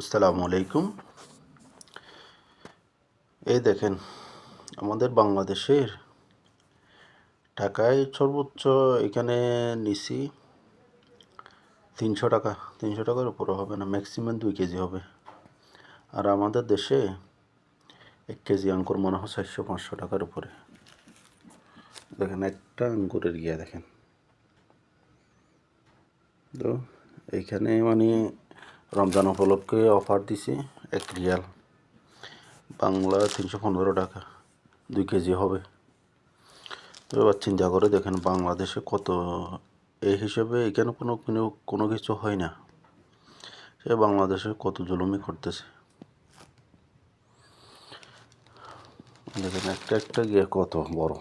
আসসালামু আলাইকুম। এই দেখেন, আমাদের বাংলাদেশের টাকায় সর্বোচ্চ এখানে নিছি 300 টাকা। 300 টাকার উপরে হবে না, ম্যাক্সিমাম 2 কেজি হবে। আর আমাদের দেশে 1 কেজি আঙ্গুর মনে হয় 400-500 টাকার উপরে। দেখেন একটা আঙ্গুরের দেখেন তো এইখানে মানে রমজান উপলক্ষে অফার দিছে 1 রিয়াল, বাংলা 315 টাকা, 2 কেজি হবে। তো এবার চিন্তা করে দেখেন বাংলাদেশে কত, এই হিসেবে এখানে কোনো কিছু হয় না, সে বাংলাদেশে কত জুলুমি করতেছে। দেখেন একটা একটা কত বড়।